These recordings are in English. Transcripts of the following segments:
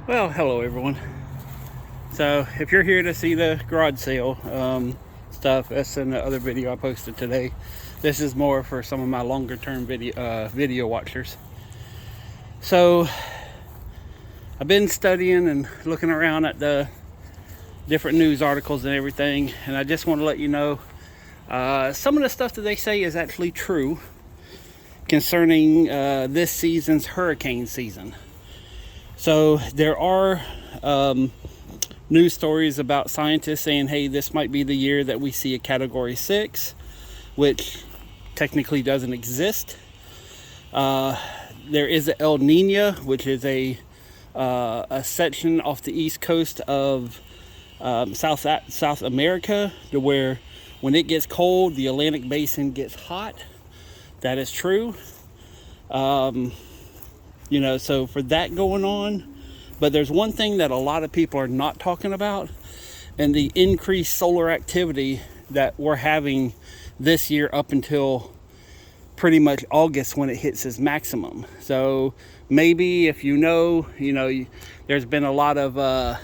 Well, hello everyone. So if you're here to see the garage sale stuff, that's in the other video I posted today. This is more for some of my longer term video watchers. So I've been studying and looking around at the different news articles and everything, and I just want to let you know some of the stuff that they say is actually true concerning this season's hurricane season. So there are news stories about scientists saying, hey, this might be the year that we see a Category 6, which technically doesn't exist. There is an El Nino, which is a section off the east coast of South America, to where when it gets cold, the Atlantic Basin gets hot. That is true. So for that going on, but there's one thing that a lot of people are not talking about, and the increased solar activity that we're having this year up until pretty much August when it hits its maximum. So maybe if there's been a lot of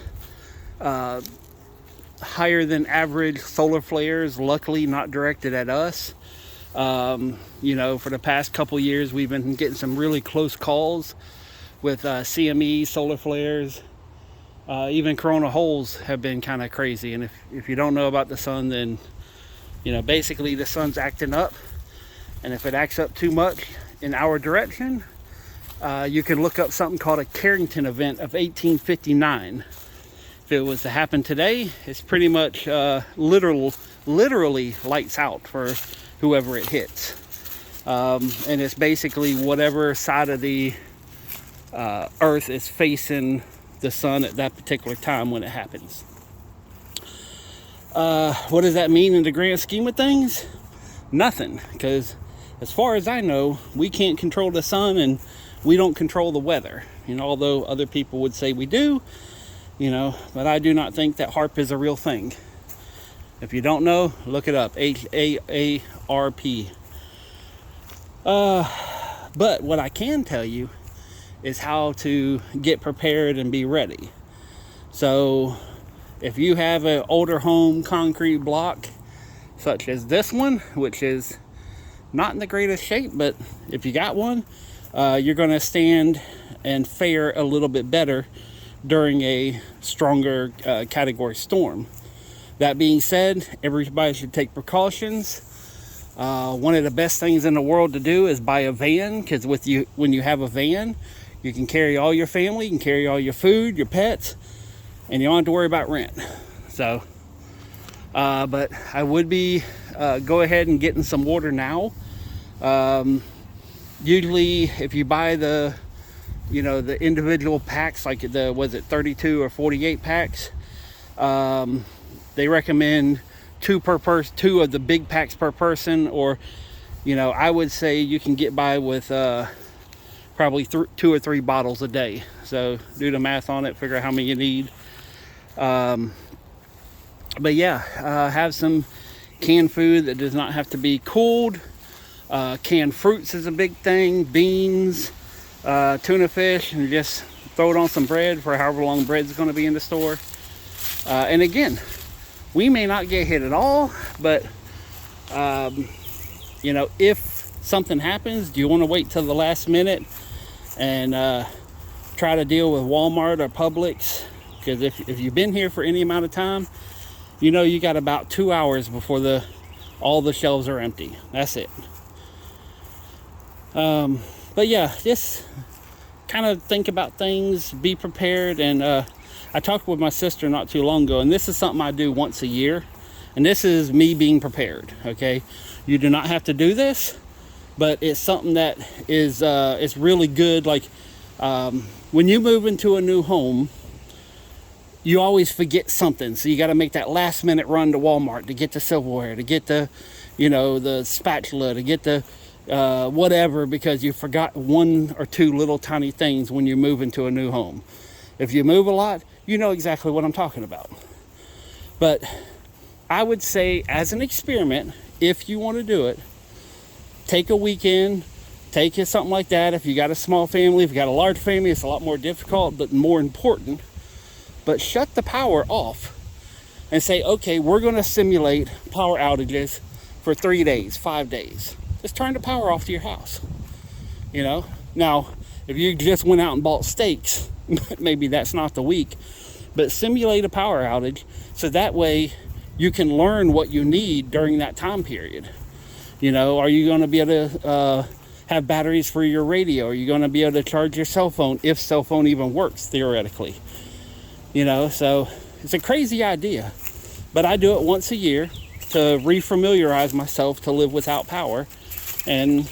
higher than average solar flares, luckily not directed at us. For the past couple years, we've been getting some really close calls with CME, solar flares. Even corona holes have been kind of crazy. And if you don't know about the sun, then, basically the sun's acting up. And if it acts up too much in our direction, you can look up something called a Carrington event of 1859. If it was to happen today, it's pretty much literally lights out for whoever it hits. And it's basically whatever side of the earth is facing the sun at that particular time when it happens. What does that mean in the grand scheme of things? Nothing, because as far as I know, we can't control the sun and we don't control the weather. Although other people would say we do, but I do not think that HAARP is a real thing. If you don't know, look it up. HAARP. But what I can tell you is how to get prepared and be ready. So if you have an older home concrete block such as this one, which is not in the greatest shape, but if you got one, you're going to stand and fare a little bit better during a stronger category storm. That being said, everybody should take precautions. One of the best things in the world to do is buy a van, because when you have a van, you can carry all your family, you can carry all your food, your pets, and you don't have to worry about rent. So, but I would be go ahead and getting some water now. Usually, if you buy the individual packs, like 32 or 48 packs, they recommend two of the big packs per person, or I would say you can get by with probably 2 or 3 bottles a day. So do the math on it, figure out how many you need. But yeah, have some canned food that does not have to be cooled. Canned fruits is a big thing. Beans, tuna fish, and just throw it on some bread for however long bread's going to be in the store. And again, we may not get hit at all, but if something happens, do you want to wait till the last minute and try to deal with Walmart or Publix? Because if you've been here for any amount of time, you got about 2 hours before all the shelves are empty. That's it. But yeah, just kind of think about things, be prepared. And I talked with my sister not too long ago, and this is something I do once a year, and this is me being prepared. Okay, you do not have to do this, but it's something that is it's really good. Like when you move into a new home, you always forget something, so you got to make that last minute run to Walmart to get the silverware, to get the the spatula, to get the whatever, because you forgot 1 or 2 little tiny things when you move into a new home. If you move a lot, you know exactly what I'm talking about. But I would say, as an experiment, if you want to do it, take a weekend, take it something like that. If you got a small family, if you got a large family, it's a lot more difficult, but more important. But shut the power off and say, okay, we're going to simulate power outages for 3 days, 5 days. Just turn the power off to your house. You know, now if you just went out and bought steaks, maybe that's not the week, but simulate a power outage so that way you can learn what you need during that time period. You know, are you going to be able to have batteries for your radio? Are you going to be able to charge your cell phone, if cell phone even works theoretically? You know, so it's a crazy idea, but I do it once a year to refamiliarize myself to live without power. And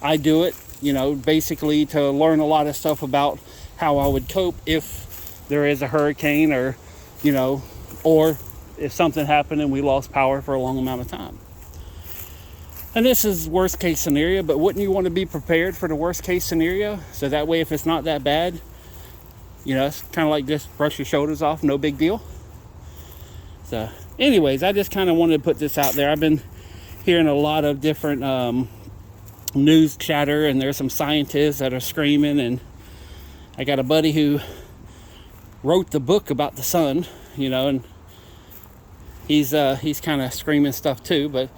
I do it, you know, basically to learn a lot of stuff about how I would cope if there is a hurricane, or, you know, or if something happened and we lost power for a long amount of time. And this is worst case scenario, but wouldn't you want to be prepared for the worst case scenario? So that way, if it's not that bad, you know, it's kind of like just brush your shoulders off, no big deal. So anyways, I just kind of wanted to put this out there. I've been hearing a lot of different news chatter, and there's some scientists that are screaming, and I got a buddy who wrote the book about the sun, you know, and he's kind of screaming stuff too. But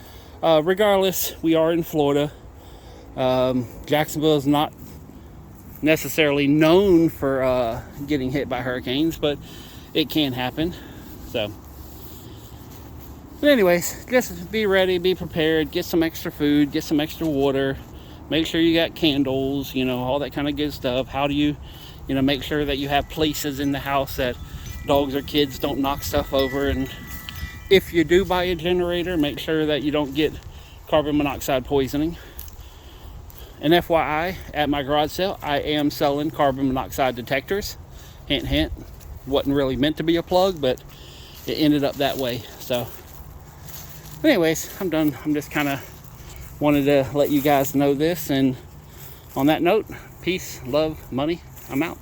regardless, we are in Florida. Jacksonville is not necessarily known for getting hit by hurricanes, but it can happen. So, but anyways, just be ready, be prepared, get some extra food, get some extra water, make sure you got candles, you know, all that kind of good stuff. How do you know, make sure that you have places in the house that dogs or kids don't knock stuff over. And if you do buy a generator, make sure that you don't get carbon monoxide poisoning. And FYI, at my garage sale, I am selling carbon monoxide detectors. Hint, hint. Wasn't really meant to be a plug, but it ended up that way. So, anyways, I'm done. I'm just kind of wanted to let you guys know this. And on that note, peace, love, money. I'm out.